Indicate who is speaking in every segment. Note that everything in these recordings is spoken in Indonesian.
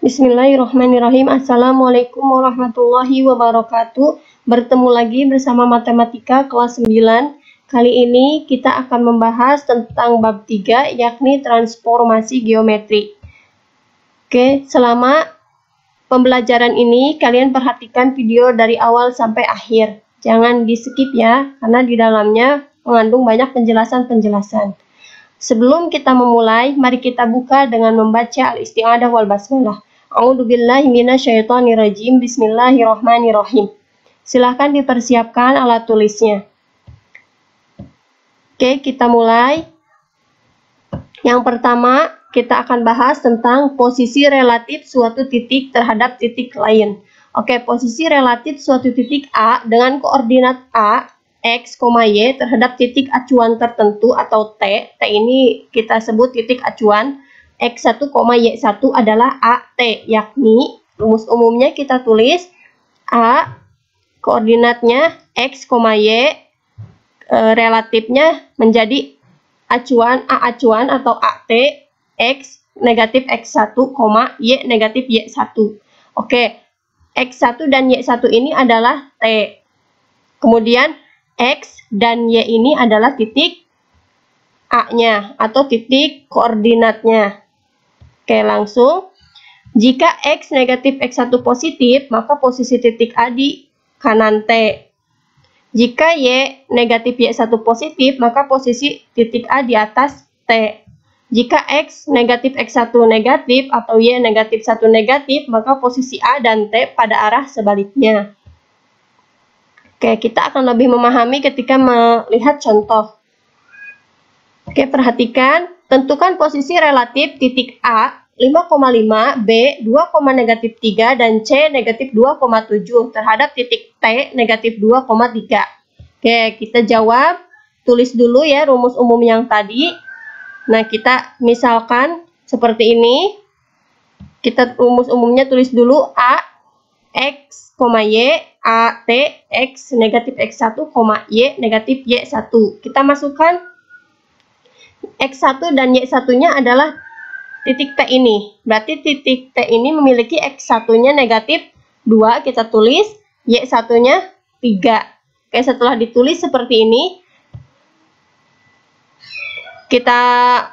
Speaker 1: Bismillahirrahmanirrahim. Assalamualaikum warahmatullahi wabarakatuh. Bertemu lagi bersama Matematika kelas 9. Kali ini kita akan membahas tentang bab 3, yakni transformasi geometri. Oke, selama pembelajaran ini kalian perhatikan video dari awal sampai akhir. Jangan di-skip ya, karena di dalamnya mengandung banyak penjelasan-penjelasan. Sebelum kita memulai, mari kita buka dengan membaca al-isti'adah wal basmalah. A'udzubillahi minasyaitonirrajim. Bismillahirrahmanirrahim. Silahkan dipersiapkan alat tulisnya. Oke, kita mulai. Yang pertama, kita akan bahas tentang posisi relatif suatu titik terhadap titik lain. Oke, posisi relatif suatu titik A dengan koordinat A, X, Y terhadap titik acuan tertentu atau T. T ini kita sebut titik acuan. X1, Y1 adalah AT, yakni rumus umumnya kita tulis A, koordinatnya X, Y, relatifnya menjadi acuan A acuan atau AT, X negatif X1, Y negatif Y1. Oke, X1 dan Y1 ini adalah T. Kemudian X dan Y ini adalah titik A-nya atau titik koordinatnya. Oke, langsung. Jika X negatif X1 positif, maka posisi titik A di kanan T. Jika Y negatif Y1 positif, maka posisi titik A di atas T. Jika X negatif X1 negatif atau Y negatif 1 negatif, maka posisi A dan T pada arah sebaliknya. Oke, kita akan lebih memahami ketika melihat contoh. Oke, perhatikan. Tentukan posisi relatif titik A 5,5, B 2,3, dan C negatif 2,7 terhadap titik T negatif 2,3. Oke, kita jawab. Tulis dulu ya rumus umum yang tadi. Nah, kita misalkan seperti ini. Kita rumus umumnya tulis dulu A, X, Y, A, T, X negatif X1, Y negatif Y1. Kita masukkan X1 dan Y1-nya adalah titik T ini. Berarti titik T ini memiliki X1-nya negatif 2, kita tulis, Y1-nya 3. Oke, setelah ditulis seperti ini, kita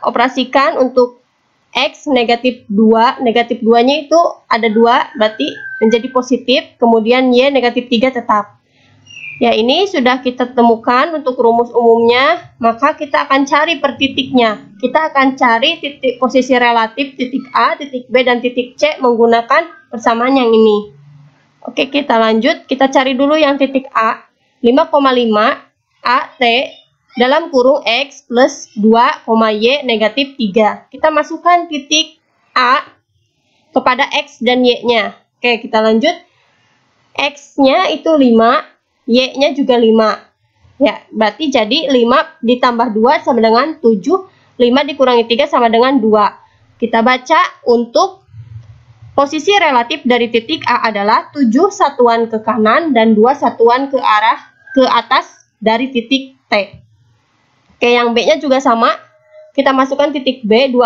Speaker 1: operasikan untuk X negatif 2. Negatif 2-nya itu ada 2, berarti menjadi positif. Kemudian Y negatif 3 tetap. Ya, ini sudah kita temukan untuk rumus umumnya, maka kita akan cari per titiknya. Kita akan cari titik posisi relatif titik A, titik B, dan titik C menggunakan persamaan yang ini. Oke, kita lanjut. Kita cari dulu yang titik A. 5,5 AT dalam kurung X plus 2, Y negatif 3. Kita masukkan titik A kepada X dan Y-nya. Oke, kita lanjut. X-nya itu 5. Y-nya juga 5. Ya, berarti jadi 5 ditambah 2 sama dengan 7. 5 dikurangi 3 sama dengan 2. Kita baca untuk posisi relatif dari titik A adalah 7 satuan ke kanan dan 2 satuan ke atas dari titik T. Oke, yang B-nya juga sama. Kita masukkan titik B 2,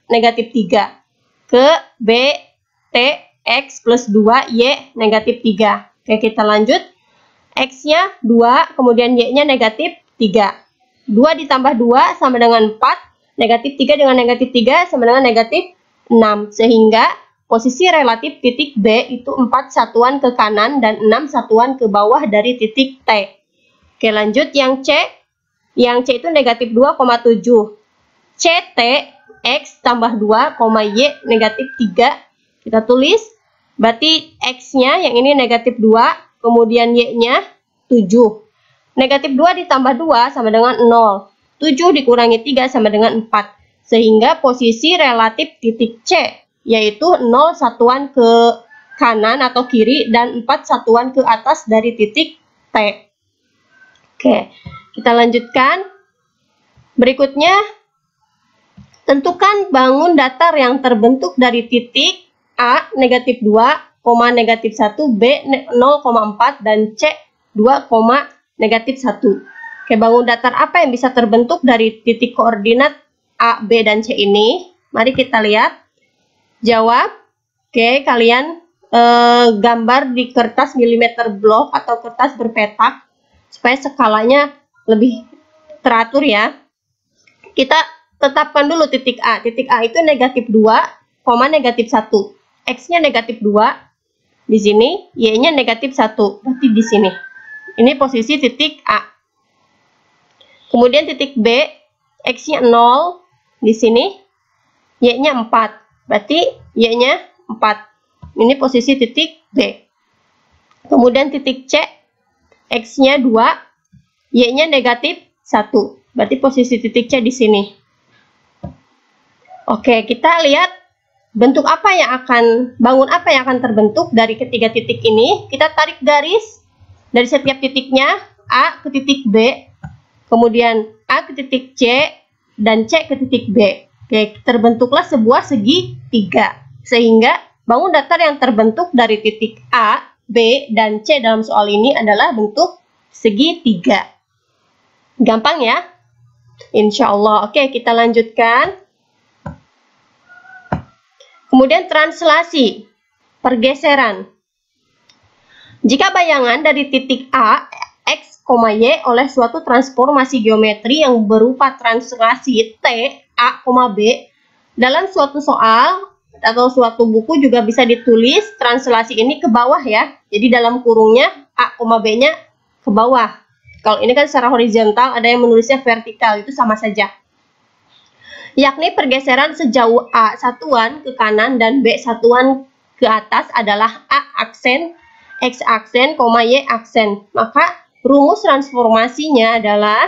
Speaker 1: negatif 3 ke B, T, X plus 2, Y negatif 3. Oke, kita lanjut. X-nya 2, kemudian Y-nya negatif 3. 2 ditambah 2 sama dengan 4. Negatif 3 dengan negatif 3 sama dengan negatif 6. Sehingga posisi relatif titik B itu 4 satuan ke kanan dan 6 satuan ke bawah dari titik T. Oke, lanjut yang C. Yang C itu negatif 2,7. CT X tambah 2, Y negatif 3. Kita tulis. Berarti X-nya yang ini negatif 2. Kemudian Y-nya 7. Negatif 2 ditambah 2 sama dengan 0. 7 dikurangi 3 sama dengan 4. Sehingga posisi relatif titik C, yaitu 0 satuan ke kanan atau kiri dan 4 satuan ke atas dari titik T. Oke, kita lanjutkan. Berikutnya, tentukan bangun datar yang terbentuk dari titik A, negatif 2, negatif 1, B 0,4, dan C 2, negatif 1. Oke, bangun datar apa yang bisa terbentuk dari titik koordinat A, B, dan C ini? Mari kita lihat. Jawab. Oke, kalian gambar di kertas milimeter block atau kertas berpetak supaya skalanya lebih teratur ya. Kita tetapkan dulu titik A. Titik A itu negatif 2, negatif 1. X-nya negatif 2 di sini, Y-nya negatif 1. Berarti di sini. Ini posisi titik A. Kemudian titik B, X-nya 0 di sini, Y-nya 4. Berarti Y-nya 4. Ini posisi titik B. Kemudian titik C, X-nya 2, Y-nya negatif 1. Berarti posisi titik C di sini. Oke, kita lihat bentuk apa yang bangun apa yang akan terbentuk dari ketiga titik ini. Kita tarik garis dari setiap titiknya, A ke titik B, kemudian A ke titik C, dan C ke titik B. Oke, terbentuklah sebuah segitiga. Sehingga bangun datar yang terbentuk dari titik A, B, dan C dalam soal ini adalah bentuk segitiga. Gampang ya? Insya Allah. Oke, kita lanjutkan. Kemudian translasi, pergeseran. Jika bayangan dari titik A, X, Y oleh suatu transformasi geometri yang berupa translasi T, A, B, dalam suatu soal atau suatu buku juga bisa ditulis translasi ini ke bawah ya. Jadi dalam kurungnya A, B-nya ke bawah. Kalau ini kan secara horizontal, ada yang menulisnya vertikal, itu sama saja. Yakni pergeseran sejauh A satuan ke kanan dan B satuan ke atas adalah A aksen, X aksen, Y aksen. Maka rumus transformasinya adalah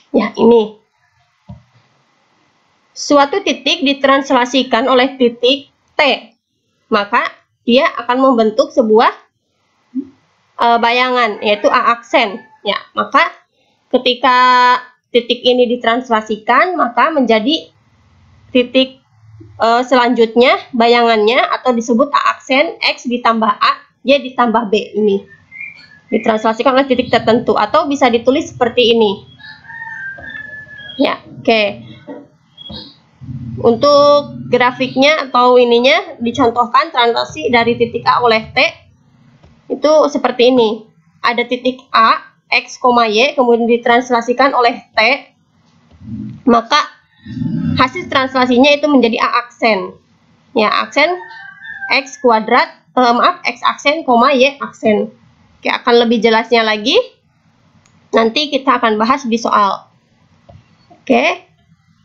Speaker 1: ya ini. Suatu titik ditranslasikan oleh titik T, maka dia akan membentuk sebuah bayangan, yaitu A aksen. Ya, maka ketika titik ini ditranslasikan, maka menjadi titik selanjutnya bayangannya atau disebut A aksen, X ditambah A, Y ditambah B ini. Ditranslasikan oleh titik tertentu atau bisa ditulis seperti ini. Ya, oke. Untuk grafiknya atau ininya dicontohkan translasi dari titik A oleh T itu seperti ini. Ada titik A, X, Y, kemudian ditranslasikan oleh T, maka hasil translasinya itu menjadi A aksen. Ya, aksen X kuadrat, X aksen, Y aksen. Oke, akan lebih jelasnya lagi nanti kita akan bahas di soal. Oke,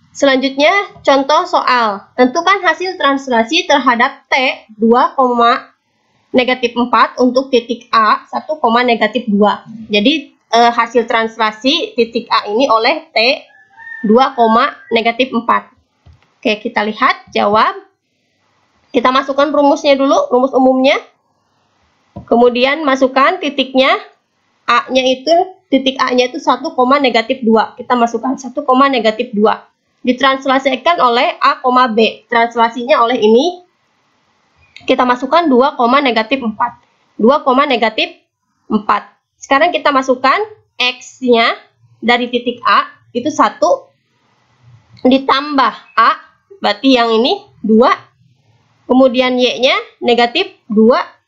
Speaker 1: selanjutnya contoh soal. Tentukan hasil translasi terhadap T 2, negatif 4 untuk titik A 1, negatif 2. Jadi hasil translasi titik A ini oleh T 2, negatif 4. Oke, kita lihat jawab. Kita masukkan rumusnya dulu, rumus umumnya. Kemudian masukkan titiknya, A-nya itu, titik A-nya itu 1, negatif 2. Kita masukkan 1, negatif 2. Ditranslasikan oleh A, B. Translasinya oleh ini. Kita masukkan 2, negatif 4. 2, negatif 4. Sekarang kita masukkan X-nya dari titik A, itu 1, ditambah A, berarti yang ini 2. Kemudian Y-nya negatif 2,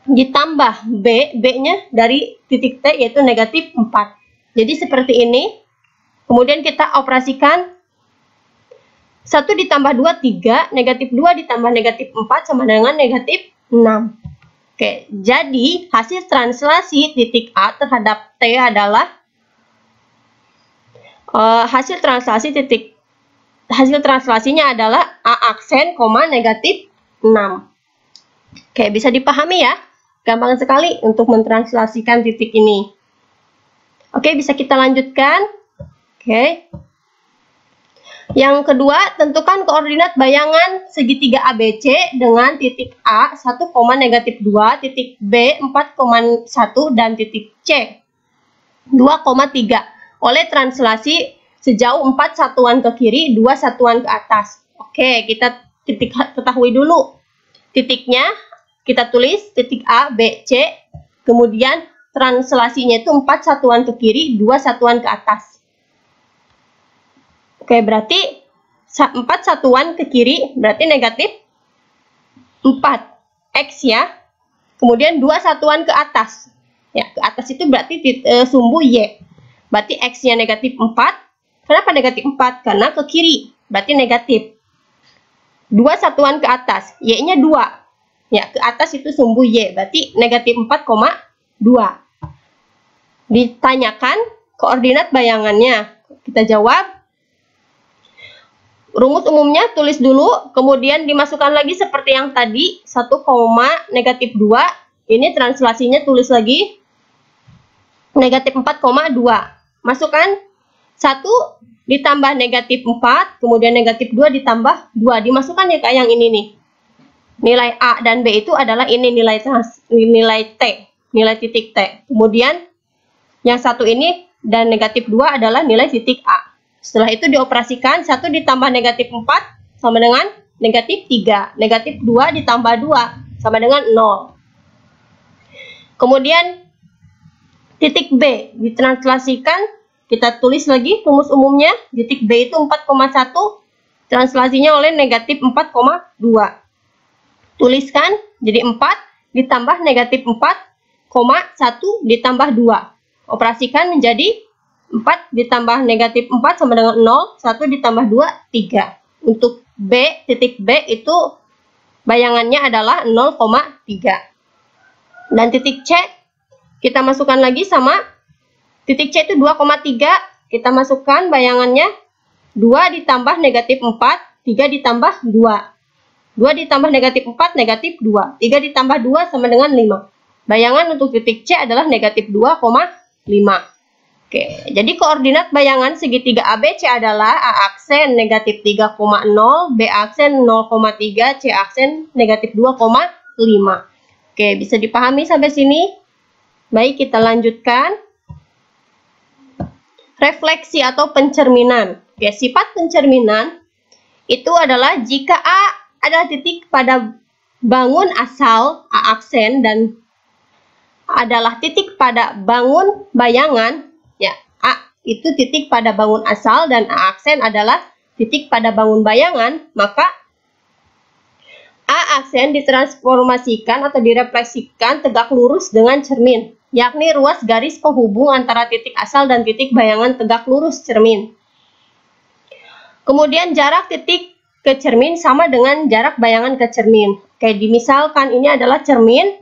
Speaker 1: ditambah B, B-nya dari titik T, yaitu negatif 4. Jadi seperti ini. Kemudian kita operasikan 1 ditambah 2, 3, negatif 2 ditambah negatif 4 sama dengan negatif 6. Oke, jadi hasil translasi titik A terhadap T adalah hasil translasinya adalah A aksen, negatif 6. Oke, bisa dipahami ya? Gampang sekali untuk mentranslasikan titik ini. Oke, bisa kita lanjutkan. Oke. Yang kedua, tentukan koordinat bayangan segitiga ABC dengan titik A 1, negatif 2, titik B 4,1 dan titik C 2,3 oleh translasi sejauh 4 satuan ke kiri, 2 satuan ke atas. Oke, kita ketahui dulu titiknya. Kita tulis titik A, B, C, kemudian translasinya itu 4 satuan ke kiri, 2 satuan ke atas. Oke, berarti 4 satuan ke kiri berarti negatif 4 X ya. Kemudian 2 satuan ke atas. Ya, ke atas itu berarti sumbu Y. Berarti X-nya negatif 4. Kenapa negatif 4? Karena ke kiri. Berarti negatif. 2 satuan ke atas. Y-nya 2. Ya, ke atas itu sumbu Y. Berarti negatif 4,2. Ditanyakan koordinat bayangannya. Kita jawab. Rumus umumnya tulis dulu, kemudian dimasukkan lagi seperti yang tadi, 1, negatif 2. Ini translasinya tulis lagi, negatif 4,2. Masukkan 1 ditambah negatif 4, kemudian negatif 2 ditambah 2. Dimasukkan ya Kak yang ini nih. Nilai A dan B itu adalah ini nilai T, nilai titik T. Kemudian yang satu ini dan negatif 2 adalah nilai titik A. Setelah itu dioperasikan, 1 ditambah negatif 4 sama dengan negatif 3. Negatif 2 ditambah 2 sama dengan 0. Kemudian titik B ditranslasikan, kita tulis lagi rumus umumnya. Titik B itu 4,1, translasinya oleh negatif 4,2. Tuliskan, jadi 4 ditambah negatif 4,1 ditambah 2. Operasikan menjadi 4 ditambah negatif 4 sama dengan 0, 1 ditambah 2, 3. Untuk B, titik B itu bayangannya adalah 0,3. Dan titik C, kita masukkan lagi sama titik C itu 2,3. Kita masukkan bayangannya 2 ditambah negatif 4, 3 ditambah 2. 2 ditambah negatif 4, negatif 2. 3 ditambah 2 sama dengan 5. Bayangan untuk titik C adalah negatif 2,5. Oke, jadi koordinat bayangan segitiga ABC adalah A aksen negatif 3,0, B aksen 0,3, C aksen negatif 2,5. Oke, bisa dipahami sampai sini? Baik, kita lanjutkan. Refleksi atau pencerminan. Oke, sifat pencerminan itu adalah jika A adalah titik pada bangun asal A aksen dan adalah titik pada bangun bayangan. Ya, A itu titik pada bangun asal dan A aksen adalah titik pada bangun bayangan, maka A aksen ditransformasikan atau direfleksikan tegak lurus dengan cermin, yakni ruas garis penghubung antara titik asal dan titik bayangan tegak lurus cermin. Kemudian jarak titik ke cermin sama dengan jarak bayangan ke cermin. Oke, dimisalkan ini adalah cermin,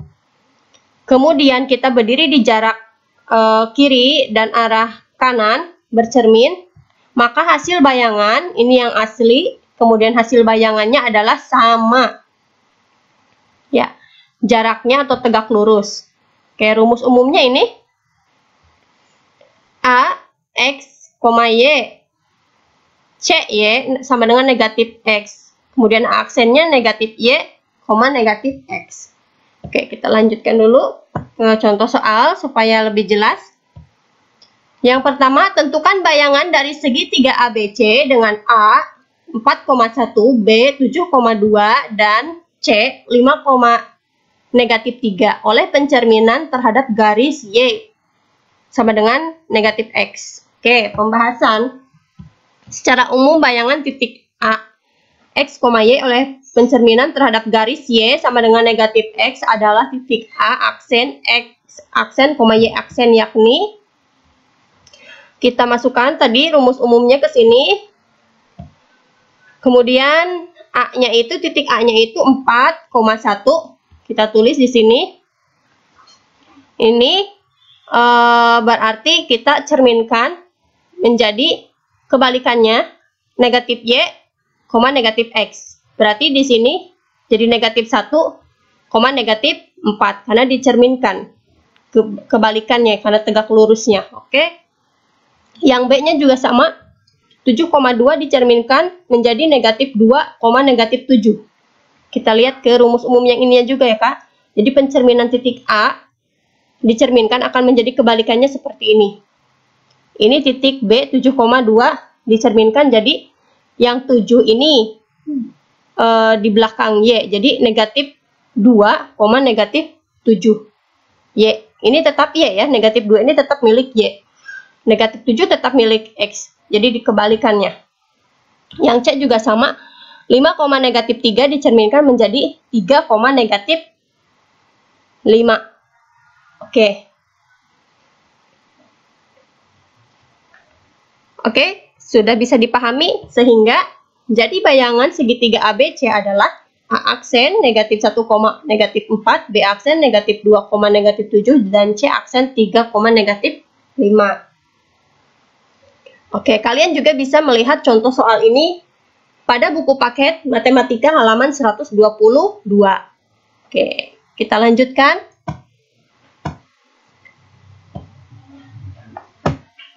Speaker 1: kemudian kita berdiri di jarak kiri dan arah kanan bercermin, maka hasil bayangan ini yang asli, kemudian hasil bayangannya adalah sama. Ya, jaraknya atau tegak lurus. Oke, rumus umumnya ini A X, Y, C Y sama dengan negatif X. Kemudian aksennya negatif Y, negatif X. Oke, kita lanjutkan dulu ke contoh soal supaya lebih jelas. Yang pertama, tentukan bayangan dari segitiga ABC dengan A 4,1, B 7,2, dan C 5,3 oleh pencerminan terhadap garis Y sama dengan negatif X. Oke, pembahasan. Secara umum bayangan titik A X, Y oleh pencerminan terhadap garis Y sama dengan negatif X adalah titik A aksen X aksen, Y aksen, yakni kita masukkan tadi rumus umumnya ke sini. Kemudian A-nya itu, titik A-nya itu 4,1. Kita tulis di sini. Ini berarti kita cerminkan menjadi kebalikannya, negatif Y, negatif X. Berarti di sini jadi negatif 1, negatif 4 karena dicerminkan kebalikannya karena tegak lurusnya. Oke. Yang B-nya juga sama, 7,2 dicerminkan menjadi negatif 2, negatif 7. Kita lihat ke rumus umum yang ini juga ya Kak. Jadi pencerminan titik A dicerminkan akan menjadi kebalikannya seperti ini. Ini titik B 7,2 dicerminkan jadi yang 7 ini di belakang Y. Jadi negatif 2, negatif 7. Y. Ini tetap Y ya, negatif 2 ini tetap milik Y. Negatif 7 tetap milik X. Jadi dikebalikannya. Yang C juga sama, 5, negatif 3 dicerminkan menjadi 3, negatif 5. Oke, sudah bisa dipahami sehingga jadi bayangan segitiga ABC adalah A aksen negatif 1, negatif 4, B aksen negatif 2, negatif 7, dan C aksen 3, negatif 5. Oke, kalian juga bisa melihat contoh soal ini pada buku paket Matematika halaman 122. Oke, kita lanjutkan.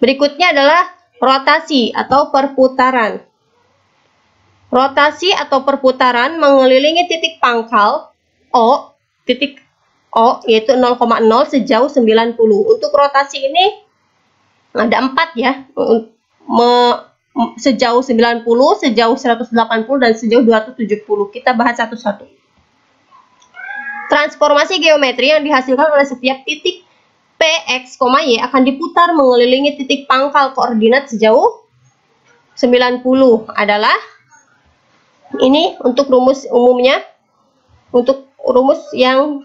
Speaker 1: Berikutnya adalah rotasi atau perputaran. Rotasi atau perputaran mengelilingi titik pangkal O, titik O yaitu 0,0 sejauh 90. Untuk rotasi ini ada 4 ya. Sejauh 90, sejauh 180, dan sejauh 270. Kita bahas satu-satu. Transformasi geometri yang dihasilkan oleh setiap titik P, X, Y akan diputar mengelilingi titik pangkal koordinat sejauh 90 adalah ini untuk rumus umumnya. Untuk rumus yang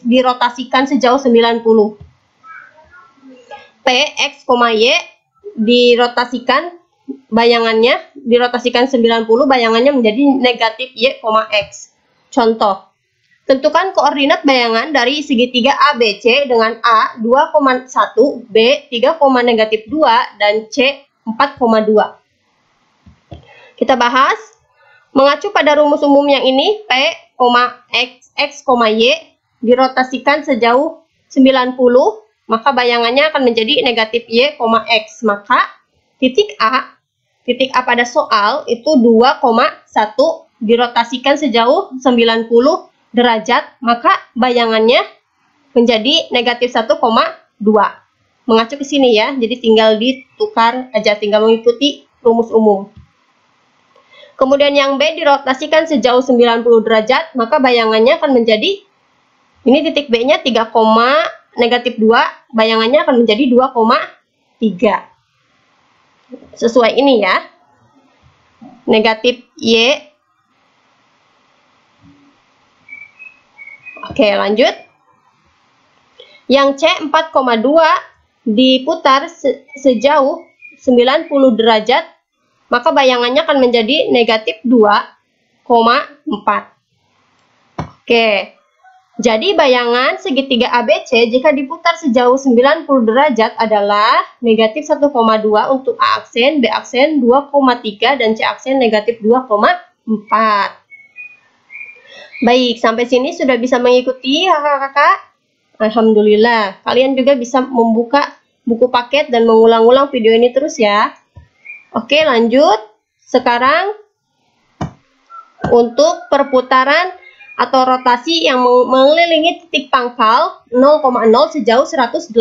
Speaker 1: dirotasikan sejauh 90. P, X, Y dirotasikan bayangannya, dirotasikan 90, bayangannya menjadi negatif Y, X. Contoh, tentukan koordinat bayangan dari segitiga ABC dengan A 2,1, B 3, negatif 2, dan C 4,2. Kita bahas, mengacu pada rumus umum yang ini, P, X, Y dirotasikan sejauh 90, maka bayangannya akan menjadi negatif Y, X. Maka titik A pada soal itu 2,1 dirotasikan sejauh 90 derajat, maka bayangannya menjadi negatif 1,2. Mengacu ke sini ya, jadi tinggal ditukar aja, tinggal mengikuti rumus umum. Kemudian yang B dirotasikan sejauh 90 derajat, maka bayangannya akan menjadi, ini titik B-nya 3, negatif 2, bayangannya akan menjadi 2,3. Sesuai ini ya. Negatif Y. Oke, lanjut. Yang C 4,2 diputar sejauh 90 derajat, maka bayangannya akan menjadi negatif 2,4. Oke. Jadi bayangan segitiga ABC jika diputar sejauh 90 derajat adalah negatif 1,2 untuk A aksen, B aksen 2,3, dan C aksen negatif 2,4. Baik, sampai sini sudah bisa mengikuti kakak-kakak? Alhamdulillah. Kalian juga bisa membuka buku paket dan mengulang-ulang video ini terus ya. Oke, lanjut. Sekarang untuk perputaran atau rotasi yang mengelilingi titik pangkal 0,0 sejauh 180.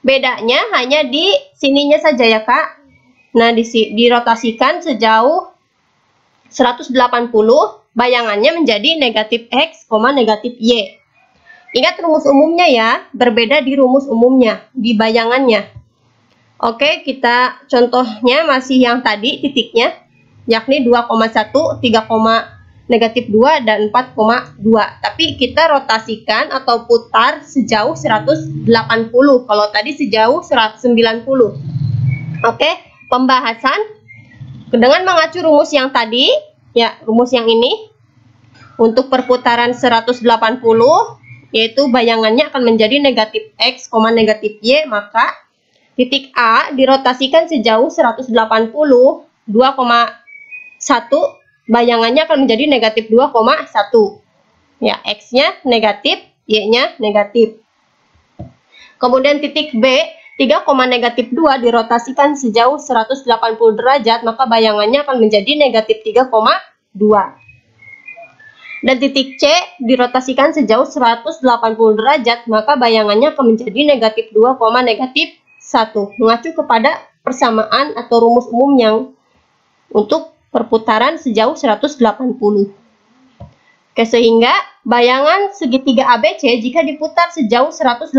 Speaker 1: Bedanya hanya di sininya saja ya kak. Nah, dirotasikan sejauh 180, bayangannya menjadi negatif X, negatif Y. Ingat rumus umumnya ya, berbeda di rumus umumnya, di bayangannya. Oke, kita contohnya masih yang tadi titiknya, yakni 2,1, 3, negatif 2, dan 4,2. Tapi kita rotasikan atau putar sejauh 180. Kalau tadi sejauh 190. Oke, pembahasan dengan mengacu rumus yang tadi, ya rumus yang ini. Untuk perputaran 180, yaitu bayangannya akan menjadi negatif X, negatif Y, maka titik A dirotasikan sejauh 180, 2,1, bayangannya akan menjadi negatif 2,1. Ya, X-nya negatif, Y-nya negatif. Kemudian titik B, 3, negatif 2 dirotasikan sejauh 180 derajat, maka bayangannya akan menjadi negatif 3,2. Dan titik C dirotasikan sejauh 180 derajat, maka bayangannya akan menjadi negatif 2, negatif 1. Mengacu kepada persamaan atau rumus umum yang untuk perputaran sejauh 180. Oke, sehingga bayangan segitiga ABC jika diputar sejauh 180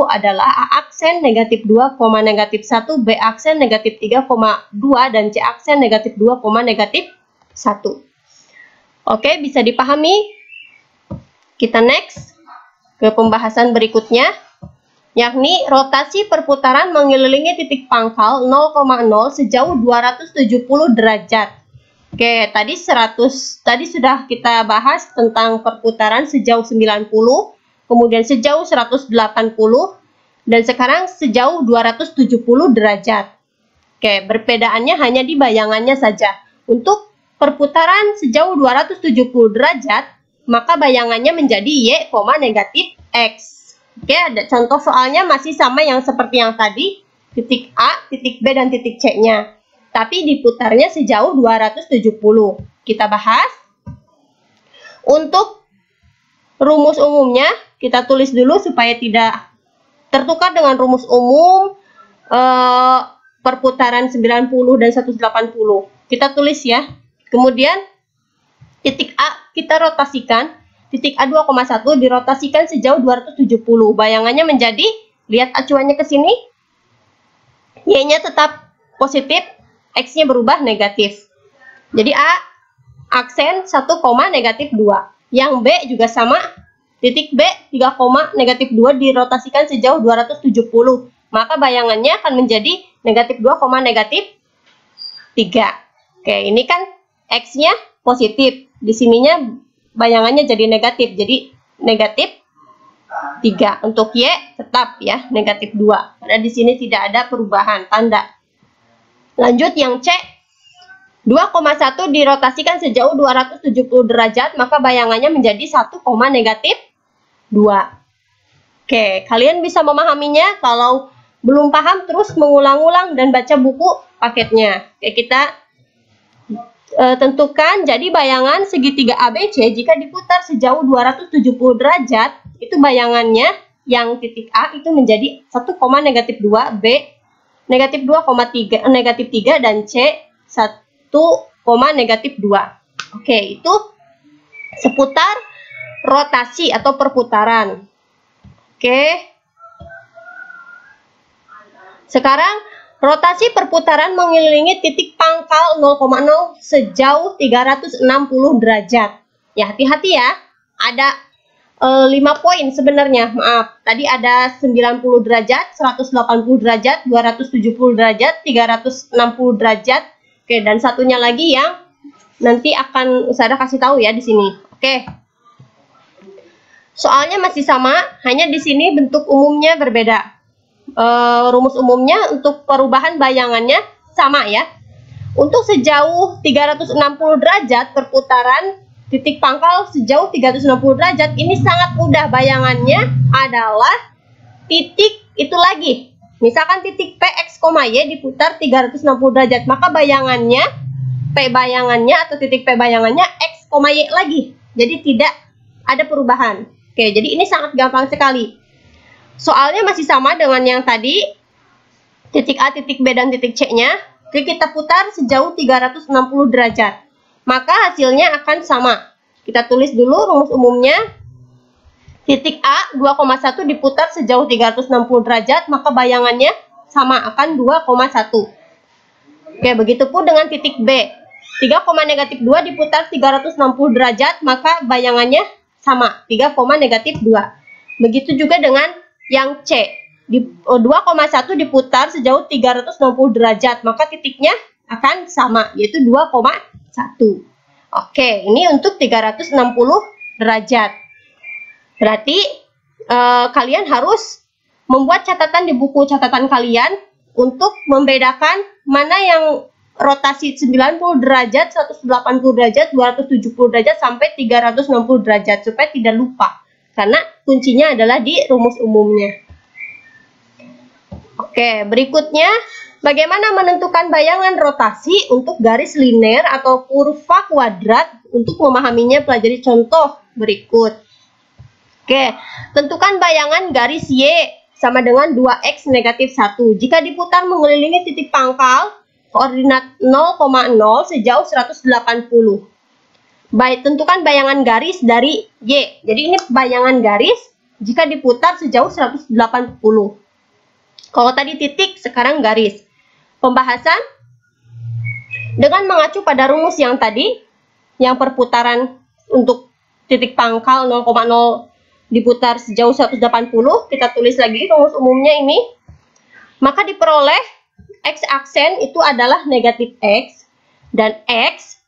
Speaker 1: adalah A aksen negatif 2, negatif 1, B aksen negatif 3, 2, dan C aksen negatif 2, negatif 1. Oke, bisa dipahami? Kita next ke pembahasan berikutnya, yakni rotasi perputaran mengelilingi titik pangkal 0,0 sejauh 270 derajat. Oke, tadi sudah kita bahas tentang perputaran sejauh 90, kemudian sejauh 180, dan sekarang sejauh 270 derajat. Oke, perbedaannya hanya di bayangannya saja. Untuk perputaran sejauh 270 derajat, maka bayangannya menjadi Y, negatif X. Oke, ada contoh soalnya masih sama yang seperti yang tadi, titik A, titik B, dan titik C-nya. Tapi diputarnya sejauh 270. Kita bahas. Untuk rumus umumnya, kita tulis dulu supaya tidak tertukar dengan rumus umum perputaran 90 dan 180. Kita tulis ya. Kemudian, titik A kita rotasikan. Titik A 2,1 dirotasikan sejauh 270. Bayangannya menjadi, lihat acuannya ke sini. Y-nya tetap positif. X-nya berubah negatif. Jadi A aksen 1, negatif 2. Yang B juga sama. Titik B 3, negatif 2 dirotasikan sejauh 270. Maka bayangannya akan menjadi negatif 2, negatif 3. Oke, ini kan X-nya positif. Di sininya bayangannya jadi negatif. Jadi negatif 3. Untuk Y tetap ya, negatif 2. Karena di sini tidak ada perubahan tanda. Lanjut yang C, 2,1 dirotasikan sejauh 270 derajat, maka bayangannya menjadi 1, negatif 2. Oke, kalian bisa memahaminya. Kalau belum paham, terus mengulang-ulang dan baca buku paketnya. Oke, kita tentukan, jadi bayangan segitiga ABC jika diputar sejauh 270 derajat, itu bayangannya yang titik A itu menjadi 1, negatif 2, B negatif 2,3, negatif 3, dan C 1, negatif 2. Oke, itu seputar rotasi atau perputaran. Oke. Sekarang rotasi perputaran mengelilingi titik pangkal 0,0 sejauh 360 derajat. Ya, hati-hati ya. Ada 5 poin sebenarnya, maaf. Tadi ada 90 derajat, 180 derajat, 270 derajat, 360 derajat. Oke, dan satunya lagi yang nanti akan Ustazah kasih tahu ya di sini. Oke. Soalnya masih sama, hanya di sini bentuk umumnya berbeda. Rumus umumnya untuk perubahan bayangannya sama ya. Untuk sejauh 360 derajat perputaran titik pangkal sejauh 360 derajat, ini sangat mudah. Bayangannya adalah titik itu lagi. Misalkan titik P, X, Y diputar 360 derajat, maka bayangannya, P bayangannya atau titik P bayangannya X, Y lagi. Jadi tidak ada perubahan. Oke, jadi ini sangat gampang sekali. Soalnya masih sama dengan yang tadi, titik A, titik B, dan titik C-nya. Kita putar sejauh 360 derajat. Maka hasilnya akan sama. Kita tulis dulu rumus umumnya. Titik A 2,1 diputar sejauh 360 derajat, maka bayangannya sama, akan 2,1. Oke, begitupun dengan titik B. 3, negatif 2 diputar 360 derajat, maka bayangannya sama, 3, negatif 2. Begitu juga dengan yang C. 2,1 diputar sejauh 360 derajat, maka titiknya akan sama, yaitu 2,1. Oke, ini untuk 360 derajat. Berarti kalian harus membuat catatan di buku catatan kalian untuk membedakan mana yang rotasi 90 derajat, 180 derajat, 270 derajat, sampai 360 derajat, supaya tidak lupa. Karena kuncinya adalah di rumus umumnya. Oke, berikutnya, bagaimana menentukan bayangan rotasi untuk garis linear atau kurva kuadrat? Untuk memahaminya, pelajari contoh berikut. Oke, tentukan bayangan garis Y sama dengan 2X negatif 1. Jika diputar mengelilingi titik pangkal, koordinat 0,0 sejauh 180. tentukan bayangan garis dari Y. Jadi ini bayangan garis jika diputar sejauh 180. Kalau tadi titik, sekarang garis. Pembahasan dengan mengacu pada rumus yang tadi, yang perputaran untuk titik pangkal 0,0 diputar sejauh 180, kita tulis lagi rumus umumnya ini. Maka diperoleh X aksen itu adalah negatif X, dan X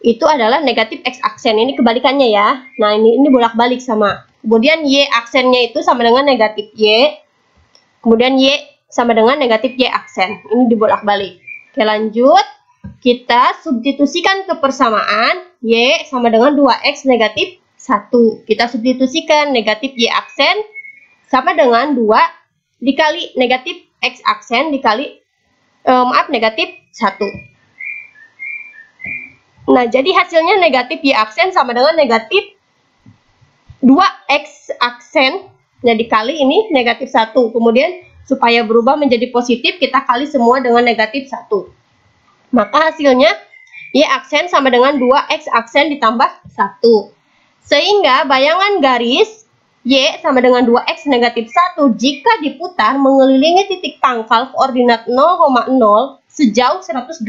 Speaker 1: itu adalah negatif X aksen. Ini kebalikannya ya. Nah, ini bolak-balik sama. Kemudian Y aksennya itu sama dengan negatif Y. Kemudian Y sama dengan negatif Y aksen. Ini dibolak-balik. Oke, lanjut. Kita substitusikan ke persamaan. Y sama dengan 2X negatif 1. Kita substitusikan negatif Y aksen sama dengan 2 dikali negatif X aksen dikali negatif 1. Nah, jadi hasilnya negatif Y aksen sama dengan negatif 2X aksen. Nah, dikali ini negatif 1. Kemudian supaya berubah menjadi positif, kita kali semua dengan negatif 1. Maka hasilnya Y aksen sama dengan 2X aksen ditambah 1. Sehingga bayangan garis Y sama dengan 2X negatif 1 jika diputar mengelilingi titik pangkal koordinat 0,0 sejauh 180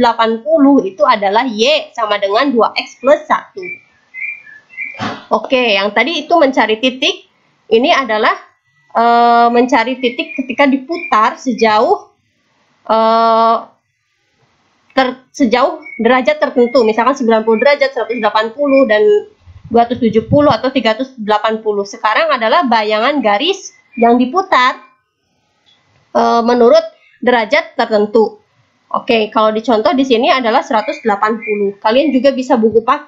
Speaker 1: itu adalah Y sama dengan 2X plus 1. Oke, yang tadi itu mencari titik, ini adalah mencari titik ketika diputar sejauh sejauh derajat tertentu, misalkan 90 derajat, 180, dan 270 atau 380. Sekarang adalah bayangan garis yang diputar menurut derajat tertentu. Oke, kalau dicontoh di sini adalah 180. Kalian juga bisa buka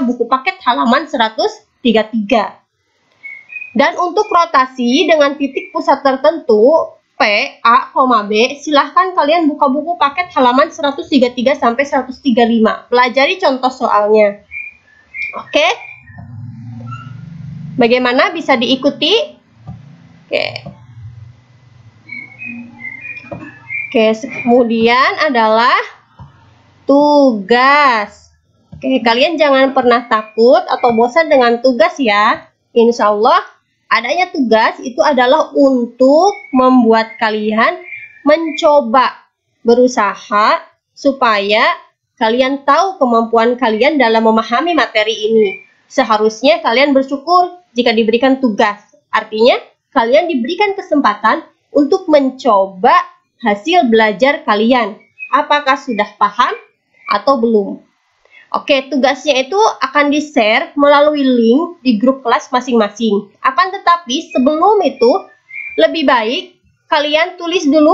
Speaker 1: buku paket halaman 133. Dan untuk rotasi dengan titik pusat tertentu P, A, B, silahkan kalian buka buku paket halaman 133 sampai 135. Pelajari contoh soalnya. Oke. Bagaimana bisa diikuti? Oke, kemudian adalah tugas. Oke, kalian jangan pernah takut atau bosan dengan tugas ya. Insya Allah, adanya tugas itu adalah untuk membuat kalian mencoba berusaha supaya kalian tahu kemampuan kalian dalam memahami materi ini. Seharusnya kalian bersyukur jika diberikan tugas. Artinya, kalian diberikan kesempatan untuk mencoba hasil belajar kalian. Apakah sudah paham atau belum? Oke, tugasnya itu akan di-share melalui link di grup kelas masing-masing. Akan tetapi sebelum itu, lebih baik kalian tulis dulu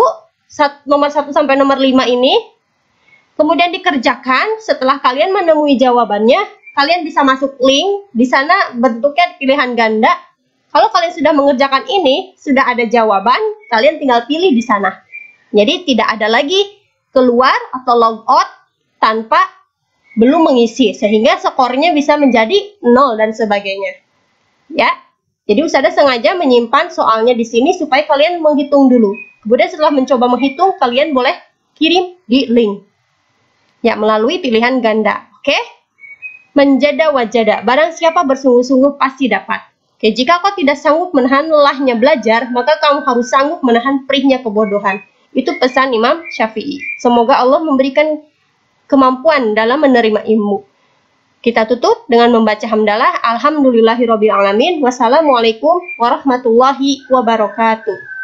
Speaker 1: nomor 1 sampai nomor 5 ini. Kemudian dikerjakan. Setelah kalian menemui jawabannya, kalian bisa masuk link. Di sana bentuknya pilihan ganda. Kalau kalian sudah mengerjakan ini, sudah ada jawaban, kalian tinggal pilih di sana. Jadi tidak ada lagi keluar atau log out tanpa belum mengisi, sehingga skornya bisa menjadi 0 dan sebagainya. Ya, jadi Ustazah sengaja menyimpan soalnya di sini supaya kalian menghitung dulu. Kemudian setelah mencoba menghitung, kalian boleh kirim di link. Ya, melalui pilihan ganda. Oke? Menjada wajada, barang siapa bersungguh-sungguh pasti dapat. Oke, jika kau tidak sanggup menahan lelahnya belajar, maka kamu harus sanggup menahan perihnya kebodohan. Itu pesan Imam Syafi'i. Semoga Allah memberikan kemampuan dalam menerima ilmu. Kita tutup dengan membaca hamdalah. Alhamdulillahirobbilalamin. Wassalamualaikum warahmatullahi wabarakatuh.